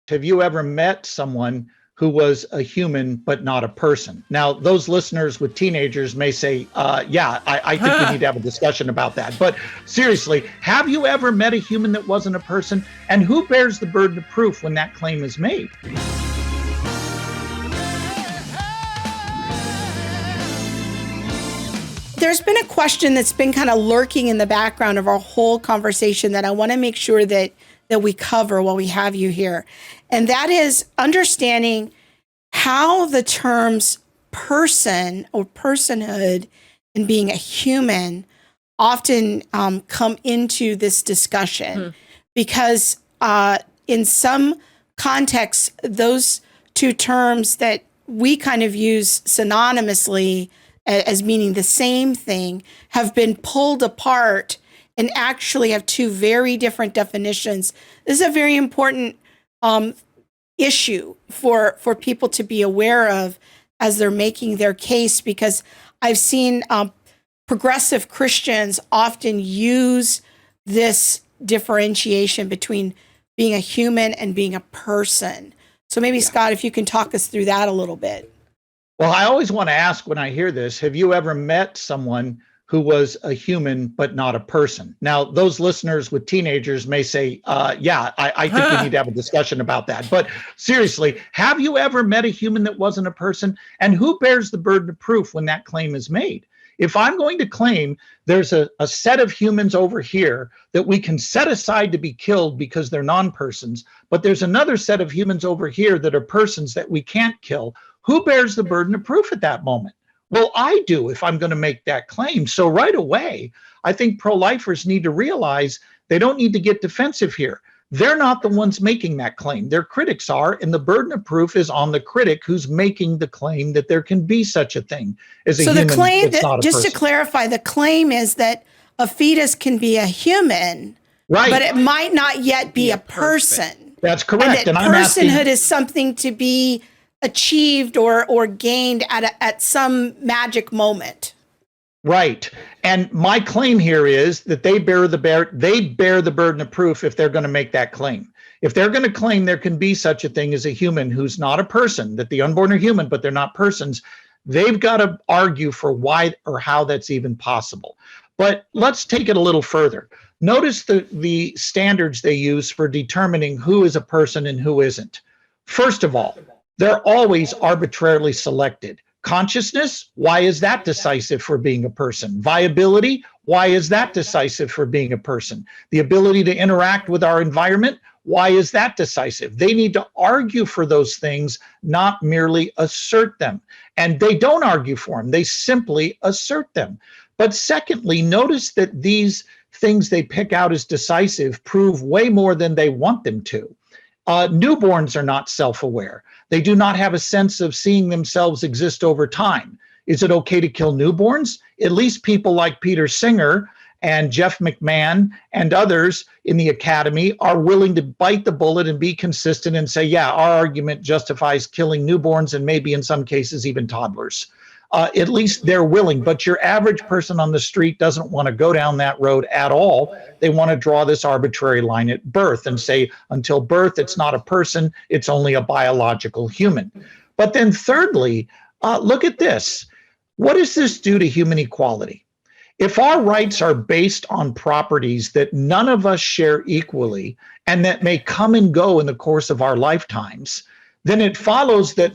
have you ever met someone who was a human but not a person? Now, those listeners with teenagers may say, yeah, I think we need to have a discussion about that. But seriously, have you ever met a human that wasn't a person? And who bears the burden of proof when that claim is made? There's been a question that's been kind of lurking in the background of our whole conversation that I want to make sure that we cover while we have you here. And that is understanding how the terms person or personhood and being a human often come into this discussion. Because in some contexts, those two terms that we kind of use synonymously as meaning the same thing have been pulled apart and actually have two very different definitions. This is a very important issue for people to be aware of as they're making their case, because I've seen progressive Christians often use this differentiation between being a human and being a person. So maybe, Scott, if you can talk us through that a little bit. Well, I always want to ask when I hear this, have you ever met someone who was a human but not a person? Now, those listeners with teenagers may say, yeah, I think we need to have a discussion about that. But seriously, have you ever met a human that wasn't a person? And who bears the burden of proof when that claim is made? If I'm going to claim there's a set of humans over here that we can set aside to be killed because they're non-persons, but there's another set of humans over here that are persons that we can't kill, who bears the burden of proof at that moment? Well, I do if I'm going to make that claim. So right away, I think pro-lifers need to realize they don't need to get defensive here. They're not the ones making that claim. Their critics are, and the burden of proof is on the critic who's making the claim that there can be such a thing as a human. So the claim, just to clarify, the claim is that a fetus can be a human, right, but it might not yet be a person. That's correct. And personhood is something to be achieved or gained at some magic moment. Right. And my claim here is that they bear the burden of proof if they're going to make that claim. If they're going to claim there can be such a thing as a human who's not a person, that the unborn are human, but they're not persons, they've got to argue for why or how that's even possible. But let's take it a little further. Notice the standards they use for determining who is a person and who isn't. First of all, they're always arbitrarily selected. Consciousness, why is that decisive for being a person? Viability, why is that decisive for being a person? The ability to interact with our environment, why is that decisive? They need to argue for those things, not merely assert them. And they don't argue for them, they simply assert them. But secondly, notice that these things they pick out as decisive prove way more than they want them to. Newborns are not self-aware. They do not have a sense of seeing themselves exist over time. Is it okay to kill newborns? At least people like Peter Singer and Jeff McMahon and others in the academy are willing to bite the bullet and be consistent and say, yeah, our argument justifies killing newborns and maybe in some cases even toddlers. At least they're willing, but your average person on the street doesn't want to go down that road at all. They want to draw this arbitrary line at birth and say, until birth, it's not a person, it's only a biological human. But then thirdly, look at this. What does this do to human equality? If our rights are based on properties that none of us share equally and that may come and go in the course of our lifetimes, then it follows that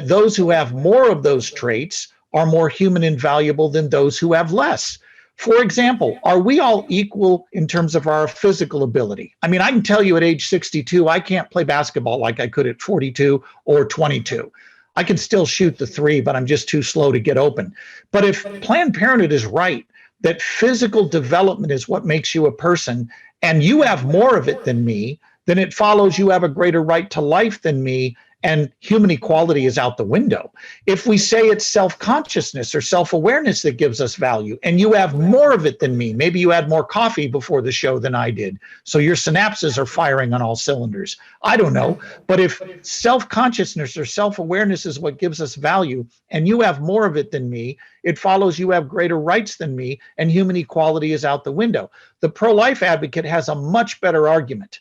those who have more of those traits are more human and valuable than those who have less. For example, are we all equal in terms of our physical ability? I mean, I can tell you at age 62, I can't play basketball like I could at 42 or 22. I can still shoot the three, but I'm just too slow to get open. But if Planned Parenthood is right, that physical development is what makes you a person, and you have more of it than me, then it follows you have a greater right to life than me, and human equality is out the window. If we say it's self-consciousness or self-awareness that gives us value, and you have more of it than me, maybe you had more coffee before the show than I did, so your synapses are firing on all cylinders. I don't know, but if self-consciousness or self-awareness is what gives us value, and you have more of it than me, it follows you have greater rights than me, and human equality is out the window. The pro-life advocate has a much better argument.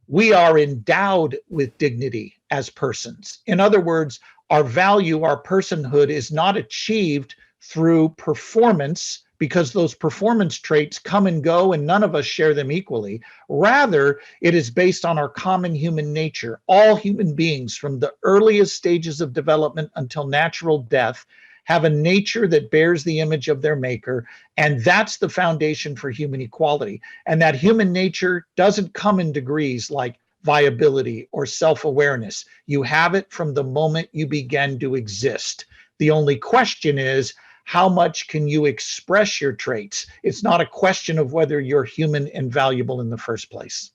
we are endowed with dignity as persons. In other words, our value, our personhood is not achieved through performance, because those performance traits come and go and none of us share them equally. Rather, it is based on our common human nature. All human beings, from the earliest stages of development until natural death, have a nature that bears the image of their maker, and that's the foundation for human equality. And that human nature doesn't come in degrees like viability or self-awareness. You have it from the moment you begin to exist. The only question is, how much can you express your traits? It's not a question of whether you're human and valuable in the first place.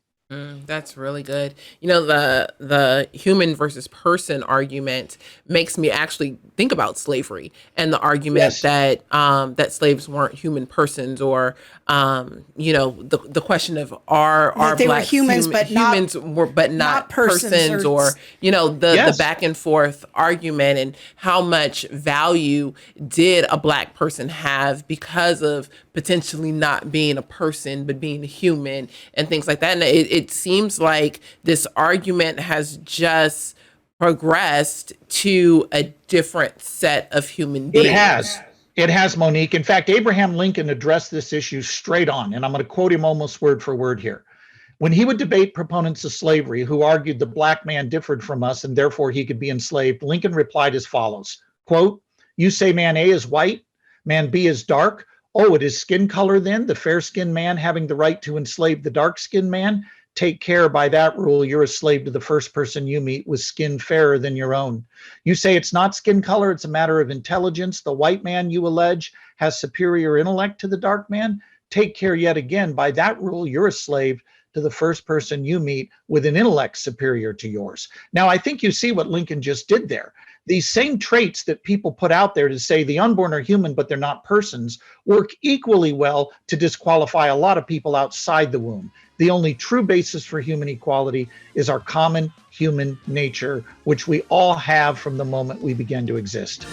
That's really good. The human versus person argument makes me actually think about slavery and the argument Yes. that that slaves weren't human persons, or the question of are they were blacks humans, but not humans were but not persons, or or the Yes. back and forth argument, and how much value did a black person have because of potentially not being a person but being a human and things like that. And it seems like this argument has just progressed to a different set of human beings. It has. It has, Monique. In fact, Abraham Lincoln addressed this issue straight on, and I'm going to quote him almost word for word here. When he would debate proponents of slavery who argued the black man differed from us and therefore he could be enslaved, Lincoln replied as follows, quote, "You say man A is white, man B is dark. Oh, it is skin color then, the fair-skinned man having the right to enslave the dark-skinned man? Take care, by that rule, you're a slave to the first person you meet with skin fairer than your own. You say it's not skin color, it's a matter of intelligence. The white man, you allege, has superior intellect to the dark man. Take care yet again, by that rule, you're a slave to the first person you meet with an intellect superior to yours." Now, I think you see what Lincoln just did there. These same traits that people put out there to say the unborn are human, but they're not persons, work equally well to disqualify a lot of people outside the womb. The only true basis for human equality is our common human nature, which we all have from the moment we began to exist.